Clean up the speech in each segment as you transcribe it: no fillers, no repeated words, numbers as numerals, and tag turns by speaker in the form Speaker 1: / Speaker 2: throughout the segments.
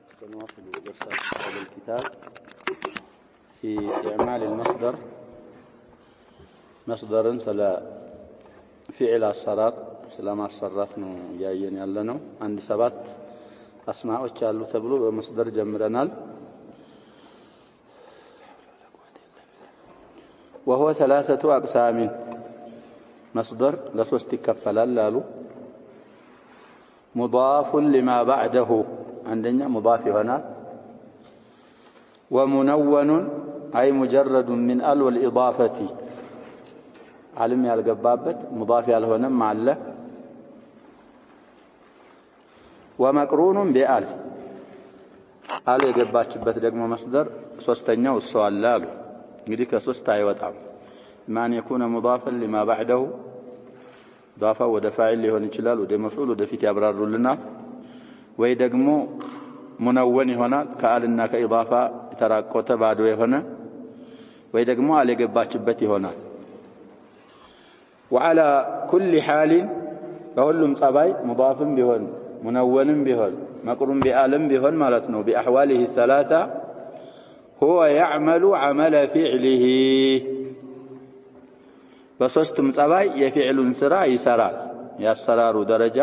Speaker 1: بعد سنواصل درس هذا الكتاب في إعمال المصدر مصدر سلا فعل الصرار سلام الصرفنا جايين يالنا عند سبات أسماء وشالو تبلو بمصدر جمرنال وهو 3 أقسام مصدر لسوست كفلال لالو مضاف لما بعده عندنا مضاف هنا ومنون أي مجرد من ال والإضافة علم يالقبابت مضاف هنا مع الله ومقرون بآل آل يقباتشبت دقم مصدر سوستنيا والسؤال لالو እንግዲህ ከሶስት አይወጣም ማን يكون مضافا لما بعده ضافه ወደ ፋኢል ሊሆን ይችላል ወደ መፍዑል ወደ ፊት ያብራሩልናል ወይ ደግሞ ሙነወን ይሆናል ከአልና ከኢዳፋ ተራቆተ ባዶ የሆነ ወይ ደግሞ አለ የገባችበት ይሆናል وعلى كل حال በሁሉም ጸባይ مضافም ቢሆን ሙነወንም ቢሆን መቅሩም ቢአልም ቢሆን ማለት ነው بأحواله الثلاثه هو يعمل عمل فعله በሶስቱም ጸባይ የፊዕሉን ስራ ይሰራል ያሰራሩ ደረጃ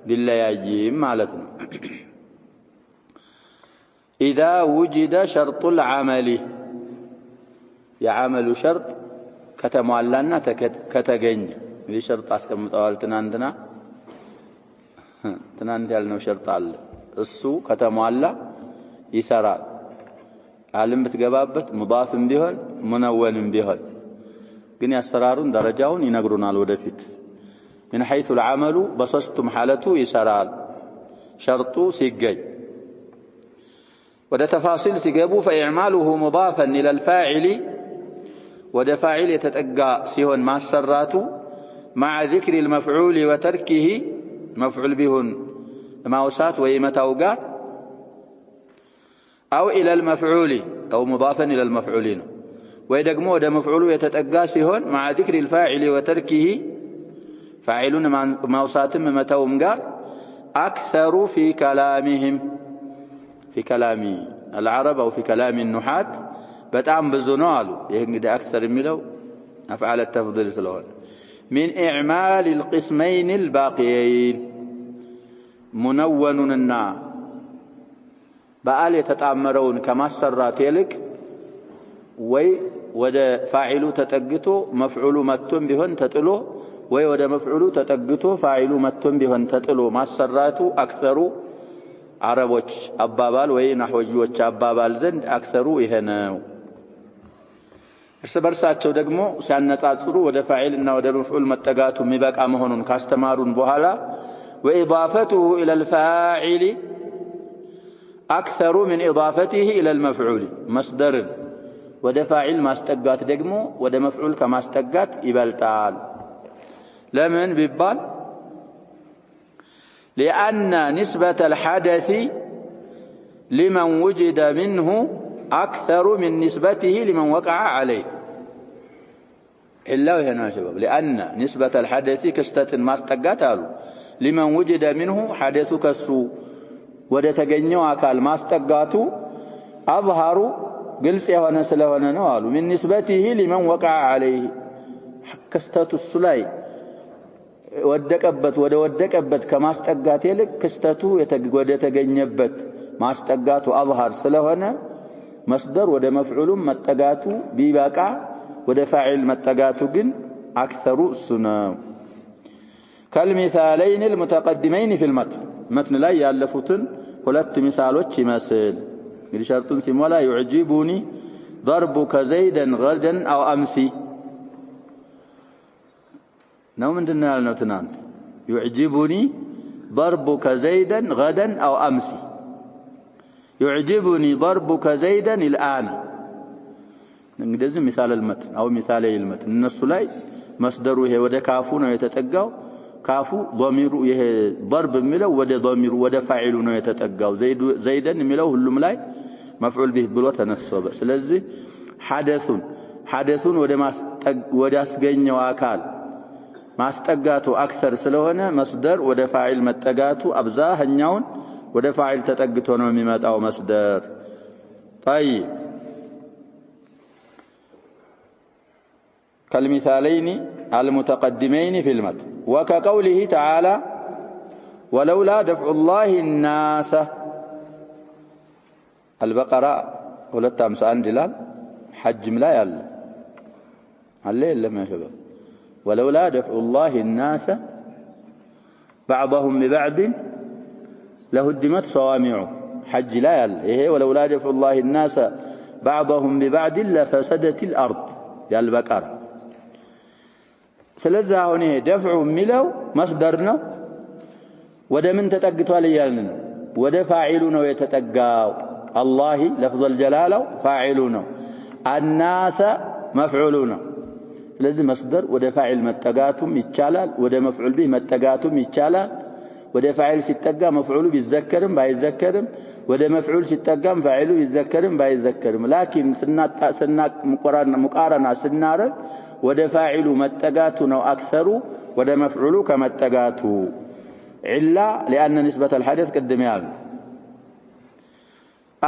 Speaker 1: ቢለያይም ማለት ነው اذا وجد شرط العمل يعمل شرط ከተሟላና ከተገኘ ይህ ሸርጥ አስቀምጠዋል ትናንት ያልነው ሸርጥ አለ እሱ ከተሟላ ይሰራል ዓለም ብትገባበት ሙዳፍም ቢሆን ሙነወንም ቢሆን ግን ያሰራሩን ደረጃውን ይነግሩናል ወደፊት من حيث العمل بصستم حالته يسرال شرطه سيجي وده تفاصيل سيجابو فإعماله مضافا إلى الفاعل وده فاعل يتتقى سيهن مع السرات مع ذكر المفعول وتركه مفعول بهن ما وسات ويمتوقات أو إلى المفعول أو مضافا إلى المفعولين ويدقمو ده مفعول يتتقى سيهن مع ذكر الفاعل وتركه فاعلون ما وساتم متوم قال أكثر في كلامهم في كلام العرب أو في كلام النحاة بتعم بالزنوال يهنجد أكثر ملو أفعال التفضيل سلوان من إعمال القسمين الباقيين منون النار بقال يتتعمرون كما السرات يلك وده فاعل تتقتو مفعول متن بهن تتلو وده مفعول تتقتو فاعل متن بهن تتلو ما السرات أكثر عربوش أبابال نحوجوش أبابال زند أكثر إهناو برساتشو دقمو سان نتاثرو وده فاعلنا وده مفعول متقاتو مباك أمهنون كاستمارون بوهلا وإضافته إلى الفاعل أكثر من إضافته إلى المفعول مصدر وده فاعل ما استقات دقمو وده مفعول كما استقات يبالتال لمن ببال لأن نسبة الحدث لمن وجد منه أكثر من نسبته لمن وقع عليه إلا هنا شباب لأن نسبة الحدث كستة ما استقات لمن وجد منه حدث كسو ወደ ተገኘው አካል ማስጠጋቱ አብሃሩ ግልጽ የሆነ ስለሆነ ነው አሉ من نسبته لمن وقع عليه ክስተቱ እሱ ላይ ወደቀበት ከማስጠጋት ይልቅ ክስተቱ ወደ ተገኘበት ማስጠጋቱ አብሃር ስለሆነ መስደር ወደ መፍዑሉም መጠጋቱ ቢበቃ ወደ ፋዒል መጠጋቱ ግን አክثሩ እሱ ነው كالمثالين المتقدمين في المتن لا يالفوتن ሁለት ሚሳሎች ይመስል እንግዲህ ሸርጡን ሲሞላ يعجبني ضربك زيدا غدا او امسي ነው ምንድነው ያልነው ትናንት يعجبني ضربك زيدا غدا او امسي يعجبني ضربك زيدا الان እንግዲህ ሚሳል المتن او مثالي المتن እነሱ ላይ መስደሩ ይሄ ወደ ካፉ ነው የተጠጋው ካፉ ضميሩ ይሄ ضرب የሚለው ወደ ضميሩ ወደ ፋዒሉ ነው የተጠጋው ዘይደን የሚለው ሁሉም ላይ መፍዑል ቢህ ብሎ ተነሰበ ስለዚህ ሐደሱን ወደ አስገኘው አካል ማስጠጋቱ አክሰር ስለሆነ መስደር ወደ ፋዒል መጠጋቱ አብዛኛውን ወደ ፋዒል ተጠግቶ ነው የሚመጣው መስደር طيب كالمثالين المتقدمين في المتن وكقوله تعالى ولولا دفع الله الناس البقرة 251 ይላል حجም ላይ አለ የለም يا شباب ولولا دفع الله الناس بعضهم ببعض لهدمت صوامع حج لا يال إيه ولولا دفع الله الناس بعضهم ببعض لفسدت الأرض يا البقرة سلزا هنا دفع ملو مصدرنا وده من تتقطوا ليالنا وده فاعلون ويتتقاو الله لفظ الجلالة فاعلون الناس مفعولون لازم مصدر وده فاعل متقاتم يتشالال وده مفعول به متقاتم يتشالال وده فاعل ستقا مفعول بيتذكرم بايتذكرم وده مفعول ستقا فاعل بيتذكرم بايتذكرم لكن سنة مقارنة سنارك وده فاعل متقاتنا أكثر وده مفعول كمتقاتو إلا لأن نسبة الحدث قدميان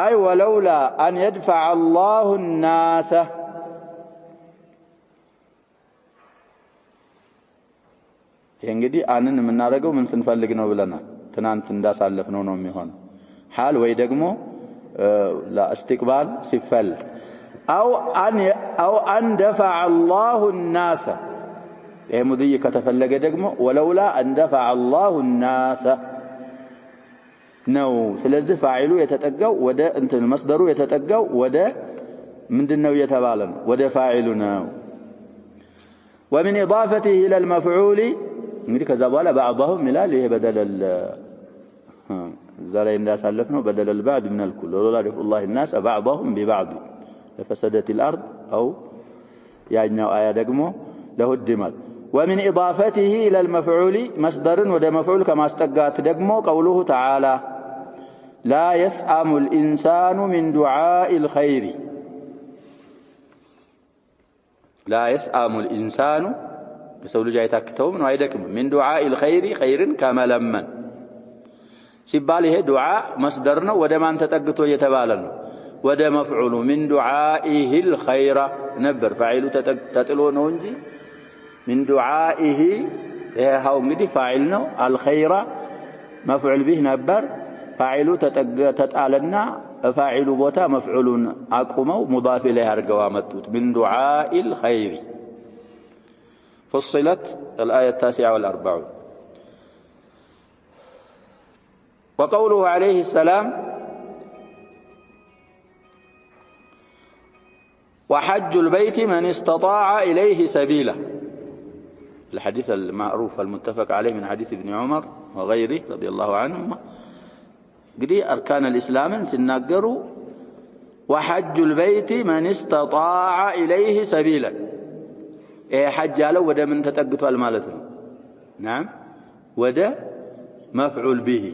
Speaker 1: أي ولولا أن يدفع الله الناس እንግዲህ አንን የምናደርገው ምን ስንፈልግ ነው ብለናል ትናንት እንዳሳለፍነው ነው የሚሆነው حال ወይ ደግሞ لاستقبال ሲፈል أو أن دفع الله الناس ይሄ ሙድይ ከተፈለገ ደግሞ ولولا أن دفع الله الناس ነው ስለዚህ ፋዒሉ የተጠጋው ወደ እንትን መስደሩ የተጠጋው ወደ ምንድነው የተባለ ነው ወደ ፋዒሉ ነው ومن إضافته إلى المفعول እንግዲህ ከዛ በኋላ بعضهم ይላል ይሄ በደል ዛሬ እንዳሳለፍነው በደል البعض من الكل ولولا دفع الله الناس بعضهم ببعض لفسدت الأرض أو ያኛው አያ ደግሞ ለሁድመት ومن إضافته إلى المفعول مصدر وده مفعول كما استقات دقمو قوله تعالى لا يسأم الإنسان من دعاء الخير لا يسأم الإنسان يسأل جاي تكتوب من دعاء الخير خير كما لمن سباله دعاء مصدرنا وده ما انت تقطو يتبالنا وده مفعول من دعائه الخير نبر فاعل تتلونه انجي من دعائه هاو انجدي فاعلنا الخير مفعول به نبر فاعل تتعلنا فاعل بوتا مفعول أقوموا مضاف إليه أرقوامتوت من دعاء الخير فصلت الآية 49 وقوله عليه السلام وحج البيت من استطاع إليه سبيلا الحديث المعروف المتفق عليه من حديث ابن عمر وغيره رضي الله عنهما قدي أركان الإسلام سنقروا وحج البيت من استطاع إليه سبيلا إيه حج له وده من تتقطوا المالة نعم وده مفعول به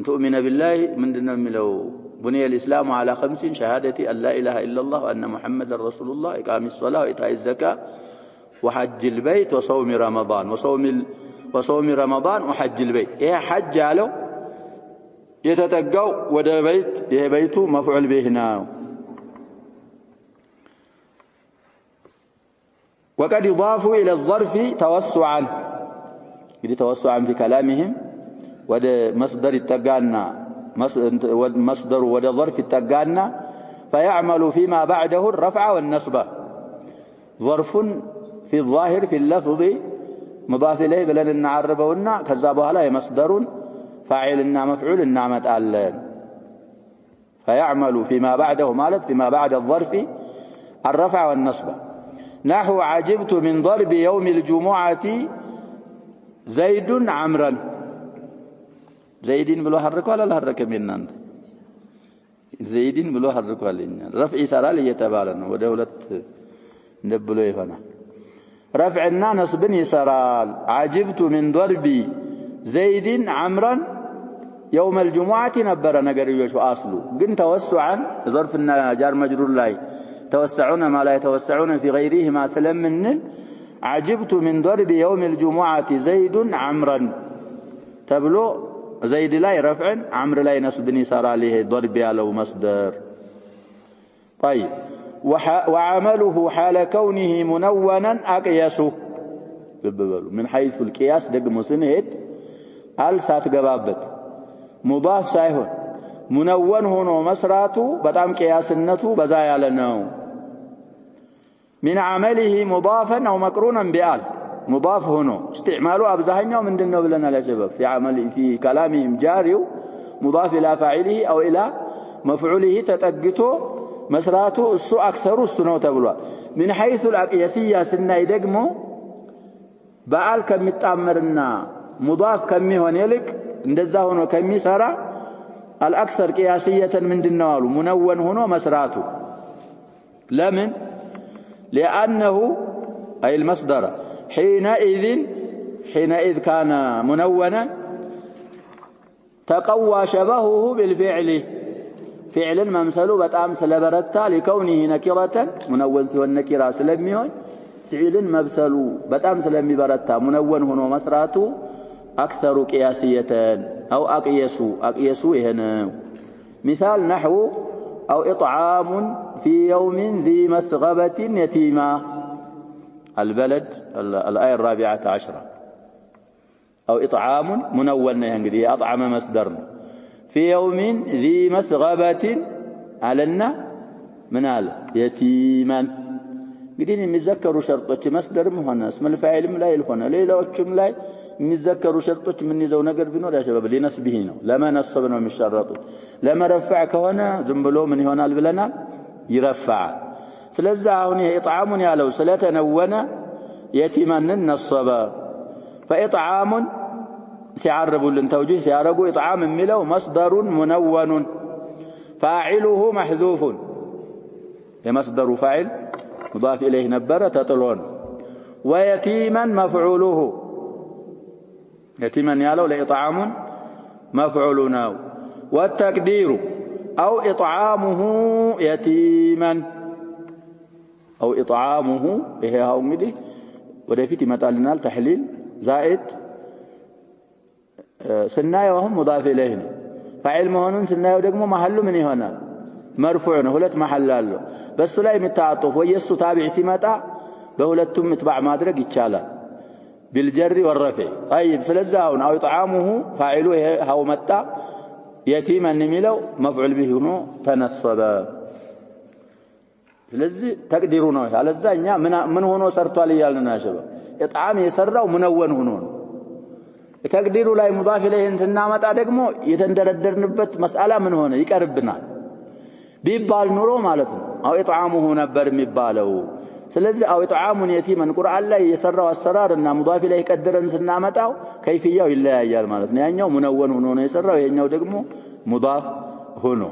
Speaker 1: تؤمن بالله من دنم لو بني الإسلام على 5 شهادة أن لا إله إلا الله وأن محمد رسول الله إقام الصلاة وإيتاء الزكاة وحج البيت وصوم رمضان وصوم رمضان وحج البيت إيه حج له يتتقوا وده بيت إيه بيته مفعول به هنا وقد يضافوا إلى الظرف توسعا يدي توسعا في كلامهم وده مصدر التقانا مصدر وده ظرف التقانا فيعمل فيما بعده الرفع والنصب ظرف في الظاهر في اللفظ مضاف إليه بلن نعربهن كذابها لا مصدر فاعلنا مفعولنا متعلن فيعمل فيما بعده مالت فيما بعد الظرف الرفع والنصب نحو عجبت من ضرب يوم الجمعة زيد عمرا زيدين بلو حركوا ولا لا حركوا مننا زيدين بلو حركوا لنا رفع سرال يتبالن ودولة نبلو يفنا رفعنا نصب يسرال عجبت من ضرب زيد عمرا يوم الجمعة نبر نقريوش وأصله قن توسعا ظرفنا جار مجرور لاي توسعون ما لا يتوسعون في غيره ما سلم منن عجبت من ضرب يوم الجمعة زيد عمرا تبلو زيد لاي رفع عمرو لاي نصب يسرى له ضرب ያለው مصدر طيب وعمله حال كونه منونا أقيسه من حيث القياس دقم سنهد قال ساتقبابت مضاف سايهون منون هنا مسراته بتام قياسنته بزايا لناو من عمله مضافا أو مقرونا بآل مضاف هنا استعماله أبزاهنه من دنه لنا لا شباب في عمل في كلامهم جاري مضاف إلى فاعله أو إلى مفعوله تتقته مسراته السو أكثر السنو تبلوا من حيث الأقياسية سنة يدقمو بآل كم يتأمرنا مضاف كم هون يلك اندزاهن كم يسرى الأكثر قياسية من دنوال منون هنا مسراته لمن لأنه أي المصدر حينئذ كان منونا تقوى شبهه بالفعل فعل ممثله بتام سلبرتا لكونه نكرة منون سوى النكرة سلميون فعل مبسلو بتام سلمي برتا منون هنا مسراته أكثر قياسية أو أقيسوا هنا مثال نحو أو إطعام في يوم ذي مسغبة يتيمة البلد الآية 14 أو إطعام منون يعني أطعم مصدرنا في يوم ذي مسغبة علنا من يتيما قدين يذكروا شرطة مصدر مهنا اسم الفاعل لا يلفنا ليلة وكم لا يذكروا شرطة من يزو نقر بنور يا شباب لنسبهنا لما نصبنا من الشرطة لما رفعك هنا زنبلو من هنا البلنا يرفع سلزع هنا إطعام يالو سلتنون يتيما النصبا فإطعام سيعربوا للتوجيه سيعربوا إطعام ملو مصدر منون فاعله محذوف مصدر فاعل مضاف إليه نبرة تطلون ويتيما مفعوله يتيما يالو لإطعام مفعولنا والتقدير أو إطعامه يتيما أو إطعامه إيه هاو مدي ودفيت متعلنا التحليل زائد سنايا وهم مضاف إليه فعل مهنون سنايا ودقمو محلو من هنا مرفوعنا هلت محل له بس لا يمتعطف ويسو تابع سمتا بهلتم متبع مادرق يتشالا بالجر والرفع طيب سلزاون أو إطعامه فاعله هاو متى يتيما نميلو مفعول به هنا تنصبا ስለዚህ ተቅዲሩ ነው አለዛኛ ምን ሆኖ ሰርቷል ይያልና شباب ኢጣም የሰራው منون ሆኖ ነው ተቅዲሩ ላይ ሙዳፍ ኢለይሂን ስናመጣ ደግሞ የተንደረደርንበት መስአላ ምን ሆነ ይቀርብናል ቢባል ኑሮ ማለት ነው አው ኢጣሙሁ ነበር የሚባለው ስለዚህ አው ኢጣሙን የቲመን ቁርአን ላይ የሰራው አሰራርና ሙዳፍ ኢለይሂ ቀደረን ስናመጣው ከይፍያው ይለያያል ማለት ነው ያኛው منون ሆኖ ነው የሰራው ይሄኛው ደግሞ ሙዳፍ ሆኖ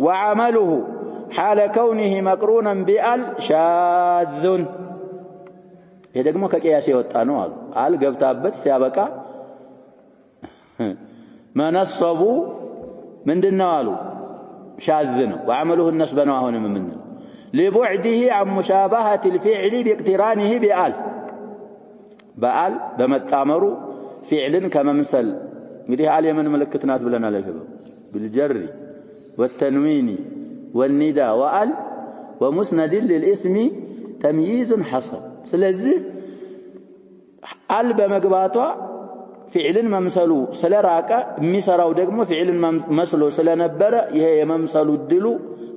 Speaker 1: وعمله حال كونه مقرونا بال شاذ ይሄ ደግሞ ከቂያስ የወጣ ነው አል ገብታበት ሲያበቃ منصب ምንድነው አሉ شاذ ነው وعمله النسب ነው አሁን ምን لبعده عن مشابهة الفعل باقترانه بال بال በመጣመሩ فعልን ከመምሰል እንግዲህ አል የምን ምልክት ናት ብለናል ለሽበው بالجر والتنوين والنداء وال ومسند للاسم تمييز حصل ስለዚህ አል በመግባቷ فعልን መምሰሉ ስለራቀ የሚሰራው ደግሞ فعልን መስሎ ስለነበረ ይሄ የመምሰሉ ድሉ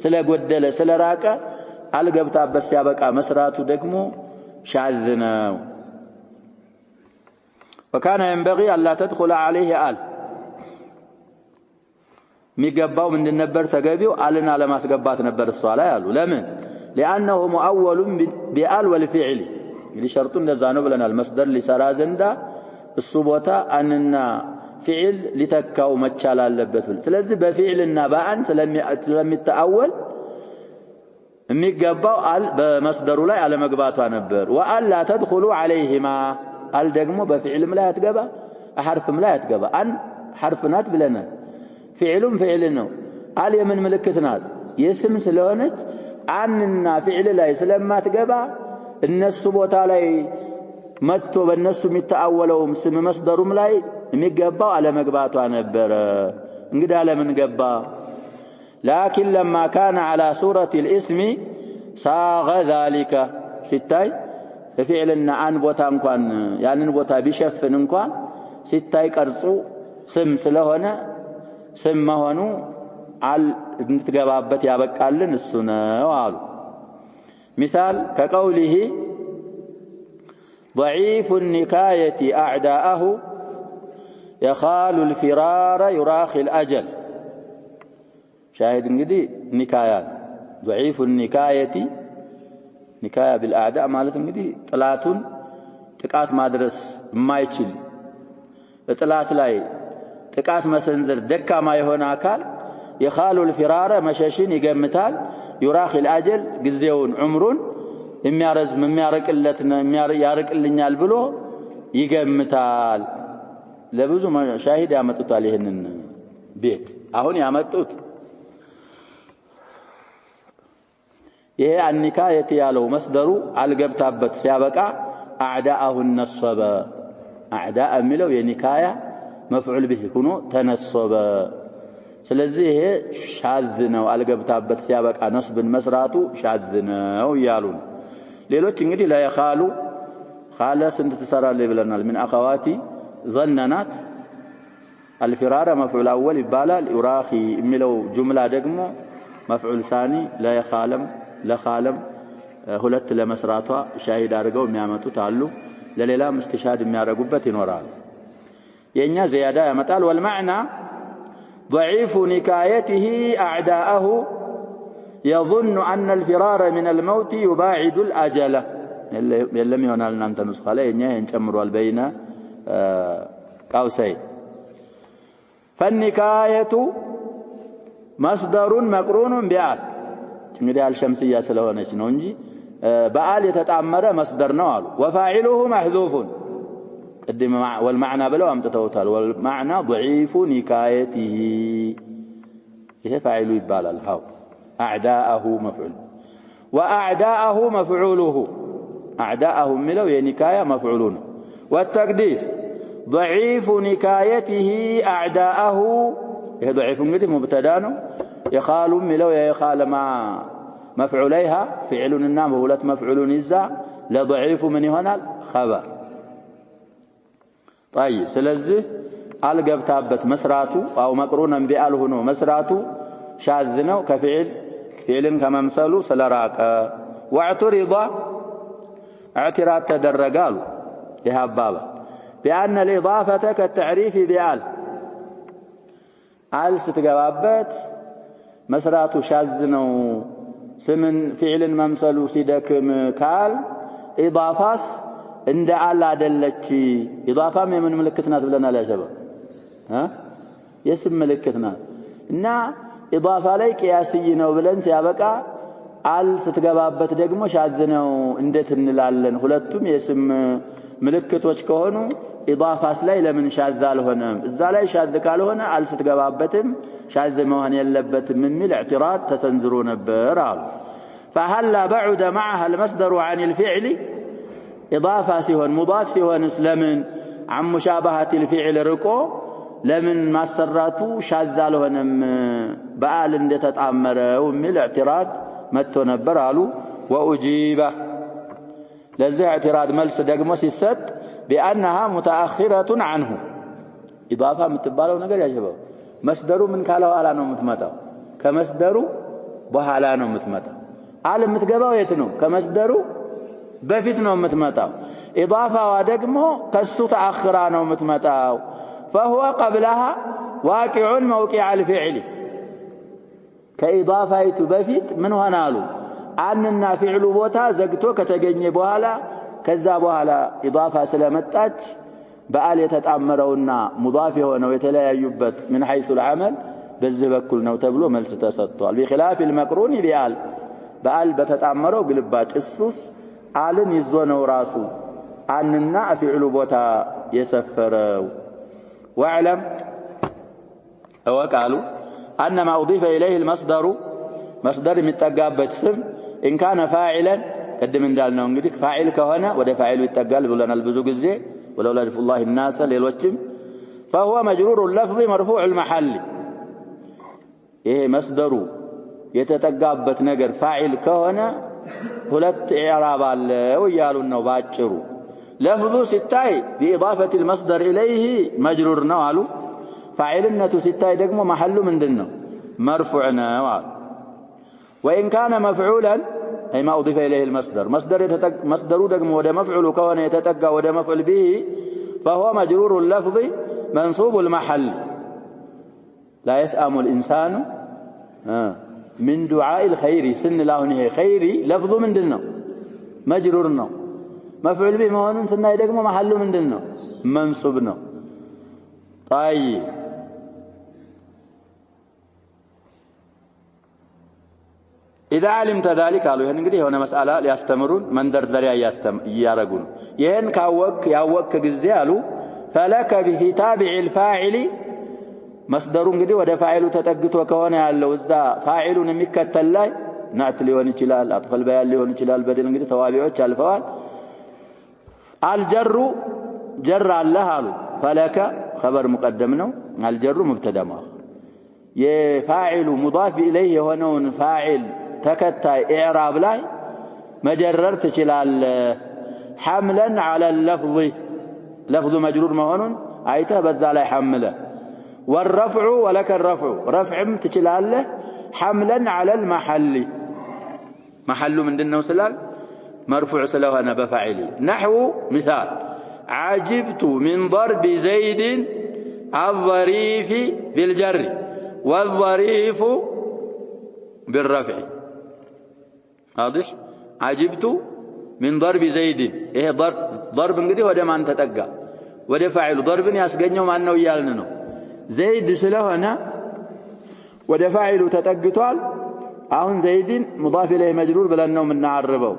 Speaker 1: ስለጎደለ ስለራቀ አል ገብታበት ሲያበቃ መስራቱ ደግሞ ሻዝ ነው وكان ينبغي الا تدخل عليه آل የሚገባው ምን ነበር ተገቢው አልና ለማስገባት ነበር እሷ ላይ አሉ ለምን لانه مؤول بآل والفعل እንግዲህ ሸርጡ እንደዛ ነው ብለናል መስደር ሊሰራ ዘንዳ እሱ ቦታ አንና فعل ሊተካው መቻል አለበት ስለዚህ በፊዕልና በአን ስለሚተአወል የሚገባው አል በመስደሩ ላይ አለመግባቷ ነበር وآل لا تدخلوا عليهما አል ደግሞ በፊዕልም ላይ አትገባ حرفም ላይ አትገባ አን حرف ናት ብለናል فعلهم فعلنا قال يمن ملكتنا يسم سلونت عننا فعل لا يسلم تقبع الناس بوتا لا متوا بالناس متأولهم سم مصدرهم لا የሚገባው አለመግባቷ ነበረ እንግዲህ አለምን ገባ لكن لما كان على صورة الاسم صاغ ذلك ሲታይ فعلنا عن ቦታ እንኳን ያንን ቦታ ቢሸፍን እንኳን ሲታይ ቀርጹ ስም ስለሆነ ስም መሆኑ እንድትገባበት ያበቃልን እሱ ነው አሉ مثال كقوله ضعيف النكاية أعداءه يخال الفرار يراخي الأجل شاهد እንግዲህ نكاية ضعيف النكاية نكاية بالأعداء ማለት እንግዲህ ጥላቱን ጥቃት ማድረስ የማይችል ጥላት ላይ ጥቃት መሰንዘር ደካማ የሆነ አካል يخال الفرار መሸሽን ይገምታል يراخي الأجل ጊዜውን ዑምሩን የሚያረዝም የሚያርቅለት ያርቅልኛል ብሎ ይገምታል ለብዙ ሻሂድ ያመጡታል ይሄንን ቤት አሁን ያመጡት ይሄ አንካየት ያለው መስደሩ አልገብታበት ሲያበቃ አዕዳአሁ ነሰበ አዕዳአ የሚለው የኒካያ መፍዑል به ሆኖ ተነሰበ ስለዚህ ይሄ ሻዝ ነው አልገብታበት ሲያበቃ ነስብን መስራቱ ሻዝ ነው ይያሉ ሌሎች እንግዲህ لا يخالو خالص እንት ተሰራለ ይብለናል من اخواتي ظننات الفرار مفعول اول ይባላል يراخي የሚለው ጁምላ ደግሞ مفعول ثاني لا يخالم لخالم ሁለት ለመስራቷ ሻሂድ አድርገው የሚያመጡት አሉ ለሌላም استشهاد የሚያደርጉበት ይኖራል የኛ زياده ያመጣል والمعنى ضعيف نكايته أعداءه يظن أن الفرار من الموت يباعد الأجل يلم يونالنا أنت نسخة لأنه ينشمروا البين قوسين فالنكاية مصدر مقرون بآل تنقل الشمسية سلوانيش نونجي بآل يتتعمر مصدر نوال وفاعله محذوف قدم والمعنى بلو أم تتوتال والمعنى ضعيف نكايته إيه فاعل يبال الهاو أعداءه مفعول وأعداءه مفعوله أعداءه ملو ينكاية مفعولون والتقدير ضعيف نكايته أعداءه إيه ضعيف نكايته مبتدانه يخال ملو يخال مع مفعوليها فعل النام هولت مفعول إزا لضعيف من هنا خبر طيب ስለዚህ አልገብታበት መስራቱ አው መቅሩነን ቢአል ሆኖ መስራቱ ሻዝ ነው ከፊዕል ፊዕልን ከመምሰሉ ስለራቀ ወዕትሪዳ اعتراض ተደረጋሉ ይሃባባ بأن الإضافة كالتعريف بآل አል ስትገባበት መስራቱ ሻዝ ነው ስምን ፊዕልን መምሰሉ ሲደክም ካል ኢዳፋስ እንደ አላ አይደለች ኢዳፋም የምን ምልክት ናት ብለናል ያጀባ የስም ምልክት ናት እና ኢዳፋ ላይ ቂያስይ ነው ብለን ሲያበቃ አል ስትገባበት ደግሞ ሻዝ ነው እንዴት እንላለን ሁለቱም የስም ምልክቶች ከሆኑ ኢዳፋስ ላይ ለምን ሻዝ አልሆነም እዛ ላይ ሻዝ ካልሆነ አል ስትገባበትም ሻዝ መሆን የለበትም የሚል اعتراض ተሰንዝሮ ነበር አሉ فهل بعد معها المصدر عن الفعل إضافة سيهون مضاف سيهون اسلمن عن مشابهة الفعل رقو لمن ما سراتو شاذاله نم بآل اندي تتعمر ومي الاعتراض متو نبرالو وأجيبه لذي اعتراض ملس دقمو سيست بأنها متأخرة عنه إضافة متبالو نقر يا شباب مصدرو من كالو آلانو متمتاو كمصدرو بحالانو متمتاو عالم متقباو يتنو كمصدرو بفيت ነው የምትመጣው ኢዳፋዋ ደግሞ ከሱ ተአخرا ነው የምትመጣው فهو قبلها واقع موقع الفعل كإضافته በፊት ምን ሆናሉ አንና ፊዕሉ ቦታ ዘግቶ ከተገኘ በኋላ ከዛ በኋላ ኢዳፋ ስለመጣች በአል የተጣመረውና ሙዳፍ የሆነው የተለያዩበት من حيث العمل በዚህ በኩል ነው ተብሎ መልስ ተሰጥቷል بخلاف المقرون بآل በአል በተጣመረው ግልባጭ እሱስ አልን ይዞ ነው ራሱ አንና ፊዕሉ ቦታ የሰፈረው واعلم وقالوا ان ما اضيف اليه المصدر مصدر የሚጠጋበት ስም ان كان فاعلا قدم እንዳልነው እንግዲህ ፋዒል ከሆነ ወደ ፋዒሉ ይጠጋል ብለናል ብዙ ጊዜ ወለውላ الله الناس ሌሎችም فهو مجرور اللفظ مرفوع المحل إيه مصدر يتتقابت نجر فاعل كهنا ሁለት إعراب አለው ይያሉን ነው ባጭሩ لفظ ሲታይ بإضافة المصدر إليه مجرور ነው አሉ فاعلነቱ ሲታይ ደግሞ محሉ ምንድነው مرفوع ነው አሉ وإن كان مفعولا أي ما أضيف إليه المصدر مصدر ደግሞ ወደ مفعول ከሆነ የተጠጋ ወደ مفعول به فهو مجرور اللفظ منصوب المحل لا يسأم الإنسان من دعاء الخير سن لاهن هي خيري لفظ ምንድነው مجرور ነው مفعول به መሆኑን ስናይ ደግሞ محሉ ምንድነው منصوب ነው طيب إذا علمت ذلك قالوا ይሄን እንግዲህ የሆነ መስአላ ሊያስተምሩን መንደርደሪያ ያያረጉን ይሄን ያወቅ ጊዜ አሉ فلك بتابع الفاعل مصدر እንግዲህ ወደ ፋኢሉ ተጠግቶ ከሆነ ያለው እዛ ፋኢሉን የሚከተል ላይ ናት ሊሆን ይችላል አጥፈል በያን ሊሆን ይችላል በደል እንግዲህ ተዋቢዎች አልፈዋል الجر جر الله አሉ فلك خبر مقدم ነው الجر مبتدا مؤخر የፋኢሉ مضاف اليه የሆነውን ፋኢል ተከታይ ኢዕራብ ላይ መጀረር ትችላል حملا على اللفظ لفظ مجرور መሆኑን አይተ በዛ ላይ حمله والرفع ولك الرفع رفعم تشلاله حملا على المحل محل ምንድነው ስላል مرفوع ስለሆነ በፋعل نحو مثال عجبت من ضرب زيد الظريف بالجر والظريف بالرفع واضح عجبت من ضرب زيد ايه ضرب እንግዲህ ወደ ማን ተጠጋ ወደ ፋعل ضربን ያስገኘው ማን ነው ይያልን ነው زيد ስለሆነ ወደ ፋኢሉ ተጠግቷል አሁን ዘይድን مضاف اليه مجرور ብለን ነው የምናعرበው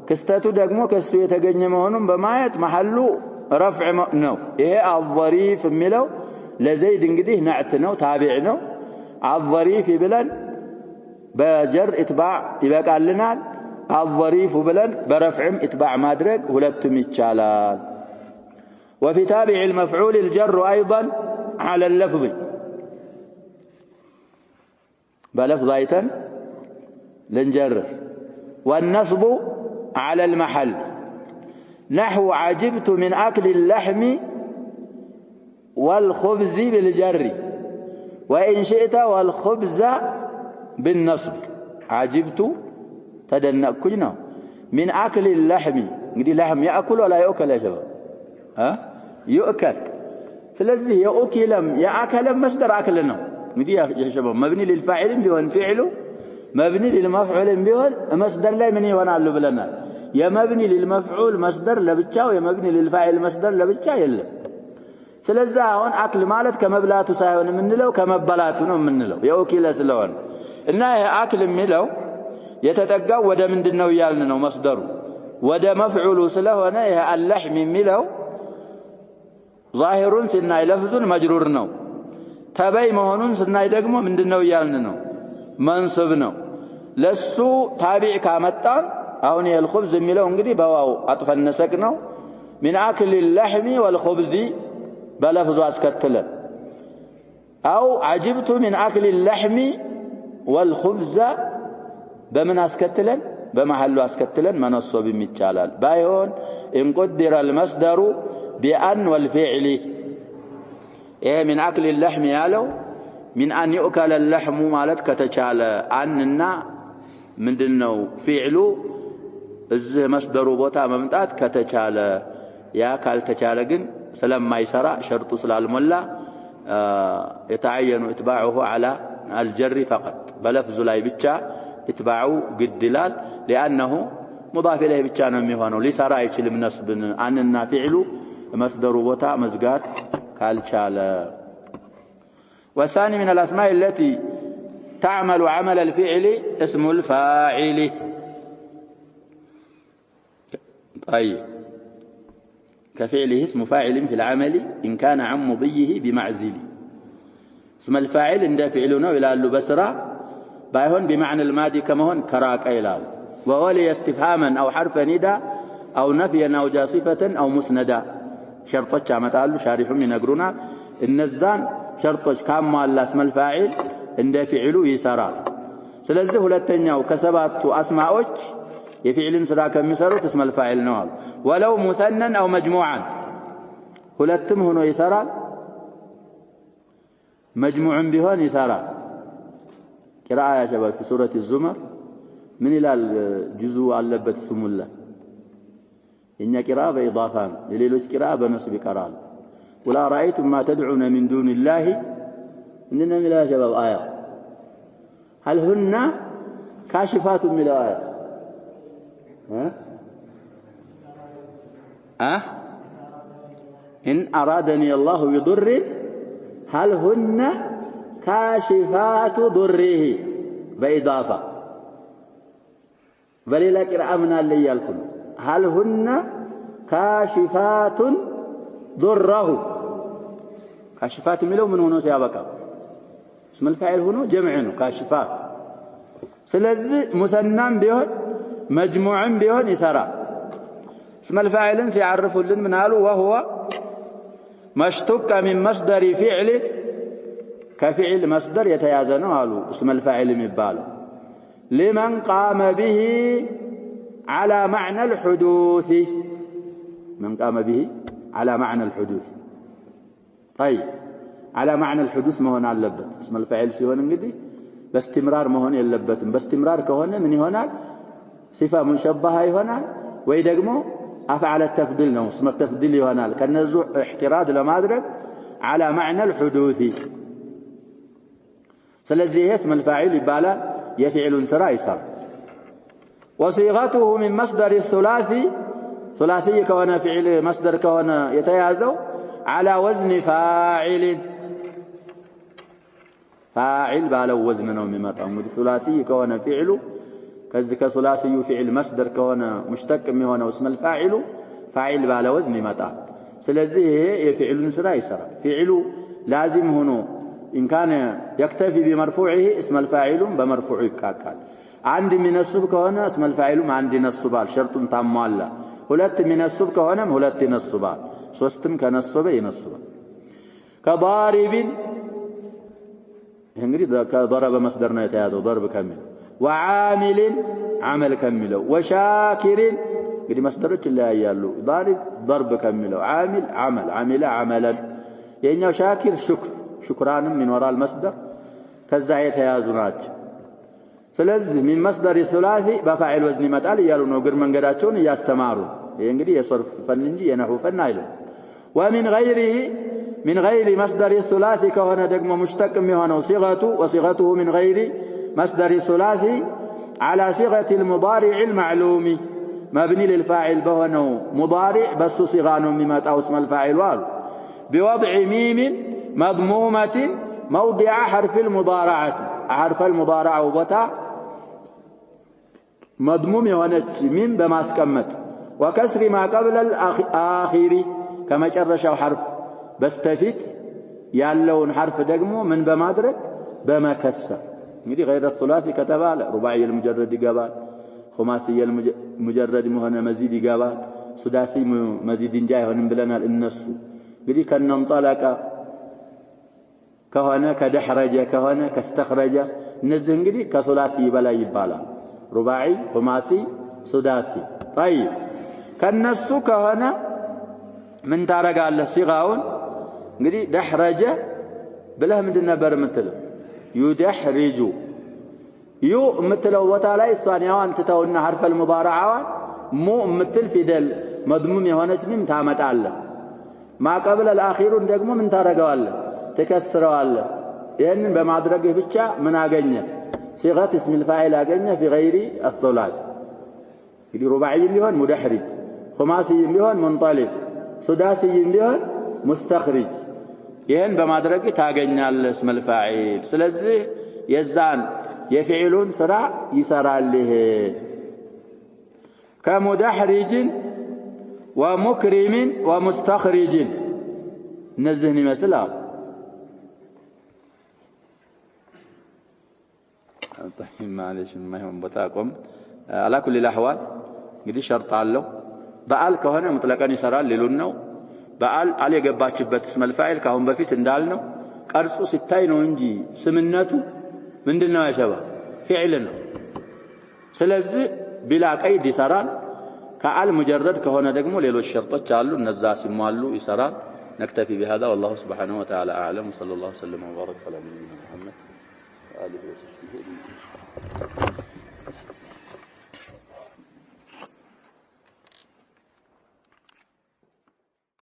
Speaker 1: ክስተቱ ደግሞ ከሱ የተገኘ መሆኑን በማየት محሉ رفع ነው ይሄ الظريف የሚለው ለዘይድ እንግዲህ نعت ነው ታቢዕ ነው الظريف ብለን በጀር ኢትባዕ ይበቃልናል الظريف ብለን በرفعም ኢትባዕ ማድረግ ሁለቱም ይቻላል وفي تابع المفعول الجر ايضا على اللفظ بلفظ ايتن لنجرر والنصب على المحل نحو عجبت من اكل اللحم والخبز بالجر وان شئت والخبز بالنصب عجبت تدنقنا من اكل اللحم እንግዲህ لحم ياكل ولا ياكل يا شباب يؤكل ስለዚህ የኡኪለም የአከለም መስደር አክል ነው እንግዲህ የሸበው مبني للفاعل ቢሆን فعله مبني للمفعول ቢሆን መስደር ላይ ምን ይሆናሉ ብለናል የمبني للمفعول መስደር ለብቻው የمبني للفاعل መስደር ለብቻ የለም ስለዚህ አሁን አክል ማለት ከመብላቱ ሳይሆን የምንለው ከመበላቱ ነው የምንለው የኡኪለ ስለሆነ እና ይሄ አክል የሚለው የተጠጋው ወደ ምንድነው ያልን ነው መስደሩ ወደ መፍዑሉ ስለሆነ ይሄ اللحم የሚለው ظاهر سناي لفظ مجرور ነው ተበይ መሆኑን ስናይ ደግሞ ምንድነው ያልን ነው መንሱብ ነው ለሱ ታቢዕ ካመጣን አሁን የልخبز የሚለው እንግዲህ በዋው አጥፈን ነሰቅ ነው من اكل اللحم والخبز بلفظ اسكتل او عجبت من اكل اللحم والخبز بمن اسكتلن بمحل اسكتلن منصوب ይቻላል ባይሆን ان قدر المصدر بأن والفعل إيه من أكل اللحم يالو من أن يؤكل اللحم مالت كتشال أننا من دنو فعلو الزه مصدرو بوتا ممتات كتشال يا كال تشال جن سلام ما يسرع شرط سلال ملا يتعين إتباعه على الجر فقط بلفظ لاي بتشا إتباعه قد دلال لأنه مضاف إليه بتشا نميهانو لسرع يشلم نصب أننا فعلو مصدر بوتا مزقات كالشال والثاني من الأسماء التي تعمل عمل الفعل اسم الفاعل طيب كفعله اسم فاعل في العمل إن كان عن مضيه بمعزل اسم الفاعل عند فعلنا إلى اللبسرة بايهون بمعنى الماضي كما هون كراك إلال وولي استفهاما أو حرف ندى أو نفيا أو جاصفة أو مسندا شرطة عمتال شارحهم ينقرنا እነዛን ሸርጦች ካሟላ እስመል ፋዒል እንደ ፊዕሉ ይሰራል። ስለዚህ ሁለተኛው ከሰባቱ አስማዎች የፊዕልን ስራ ከሚሰሩት እስመል ፋዒል ነው አሉ። ወለው ሙሰነን አው መጅሙዓን ሁለትም ሆኖ ይሰራል፣ መጅሙዕም ቢሆን ይሰራል። ቂራአ ያ ሸባብ في سورة الزمر ምን ይላል? ጁዙ አለበት ስሙላ የኛ ቂራአ በኢዳፋ ነው፣ የሌሎች ቂራአ በነስብ ይቀራል። ولا رأيتم ما تدعون من دون الله إننا من يا شباب آية هل هن كاشفات من الآية؟ إن أرادني الله بضر هل هن كاشفات ضره بإضافة بل لا قراءة من اللي يالكم هل هن كاشفات ضره كاشفات ملو من هنا سيابقى اسم الفاعل هنا جمعنا كاشفات سلذي مثنى بيهن مجموع بيهن يسرى اسم الفاعل سيعرفوا لنا من قالوا وهو ما اشتق من مصدر فعل كفعل مصدر يتيازن قالوا اسم الفاعل مباله لمن قام به على معنى الحدوث من قام به على معنى الحدوث. طيب على معنى الحدوث ما هو علبت اسم الفاعل سيهون انجدي باستمرار ما هو يلبت باستمرار كهون من هنا صفة مشبهة هنا ويدقمو أفعل التفضيل نو اسم التفضيل هنا كان نزوع احتراز لمادرك على معنى الحدوث. سلذي اسم الفاعل يبالا يفعل سرا يسر. وصيغته من مصدر الثلاثي ثلاثي كون فعل مصدر كون يتيازو على وزن فاعل فاعل بالا وزن نو ميمطاو ثلاثي كون فعل كذلك ثلاثي فعل مصدر كون مشتق من اسم الفاعل فاعل بالا وزن يمطا. سلذي يفعل سرا يسر فعل لازم هنا إن كان يكتفي بمرفوعه اسم الفاعل بمرفوع يكاكال عند من السب كهنا اسم الفاعل عند نصبال شرط تاموالا ሁለት من السب كهنا ሁለት ينصبال ሶስትም ከነሰበ ይነስባል። كضارب እንግዲህ ከضرب مصدر ነው የተያዘው ضرب ከሚል وعامل عمل ከሚለው وشاكر እንግዲህ መስደሮች ይለያያሉ። ضرب ከሚለው عامل عمل عمل عملا የኛው ሻኪር شكرانم ينورال مصدر ከዛ የተያዙ ናቸው። ስለዚህ من مصدر الثلاثي بفاعل وزن ይመጣል እያሉ ነው ግር መንገዳቸውን እያስተማሩ። ይሄ እንግዲህ የሰርፍ ፈን እንጂ የነህው ፈን አይደለም። ومن غيره من غير مصدر الثلاثي كهنا ደግሞ مشتق የሚሆነው صيغته وصيغته من غير مصدر الثلاثي على صيغة المضارع المعلوم مبني للفاعل بهنو مضارع بس صيغه ነው የሚመጣው اسم الفاعل والو بوضع ميم مضمومة موضع حرف المضارعة حرف المضارعة وبتا مضموم يونت ميم بماسكمت وكسر ما قبل الآخر كما جرشوا حرف بستفيد يالون حرف دقمو من بمادرك بمكسر እንግዲህ غير الثلاثي كتبال رباعي المجرد يقبال خماسي المجرد مهنا مزيد يقبال سداسي مزيد جاي هون بلنا النص እንግዲህ ከነምጣላቃ ከሆነ ከደህረጀ ከሆነ ከስተخرج እነዚህ እንግዲህ ከሶላቲ በላይ ይባላል። ሩባዒ ኹማሲ ሱዳሲ طيب ከነሱ ከሆነ ምን ታረጋለህ? ሲጋውን እንግዲህ ደህረጀ ብለህ ምንድን ነበር የምትለው? ዩደህሪጁ ዩ የምትለው ቦታ ላይ እሷን ያዋን ትተውና ሐርፈል ሙዳረዓዋን ሙ የምትል ፊደል መድሙም የሆነች ሚም ታመጣለህ። ما قبل الأخير ደግሞ ምን ታረጋዋለህ? ትከስረዋለህ። ይሄንን በማድረግህ ብቻ ምን አገኘ? صيغة اسم الفاعل አገኘ في غير الثلاث እንግዲህ ሩባዒ ቢሆን ሙደህሪጅ ኹማሲ ቢሆን ሙንጠሊቅ ሱዳሲ ቢሆን ሙስተኽሪጅ ይሄን በማድረግ ታገኛለህ اسم الفاعل። ስለዚህ የዛን የፊዕሉን ስራ ይሰራል። ይሄ ከሙደህሪጅ ومكرم ومستخرج نزهن مثلا طيب معلش ما هم بتاعكم على كل الاحوال እንግዲህ ሸርጥ አለው። በአል ከሆነ ሙጥለቀን ይሰራል ሊሉን ነው። በአል አል የገባችበት اسم الفاعل ካሁን በፊት እንዳልነው ቀርጹ ሲታይ ነው እንጂ ስምነቱ ምንድነው ያሸባ فعل ነው ስለዚህ ቢላ ቀይድ ይሰራል ከአል ሙጀረድ ከሆነ ደግሞ ሌሎች ሸርጦች አሉ እነዛ ሲሟሉ ይሰራል نكتفي بهذا والله سبحانه وتعالى أعلم وصلى الله وسلم وبارك على نبينا محمد وآله وصحبه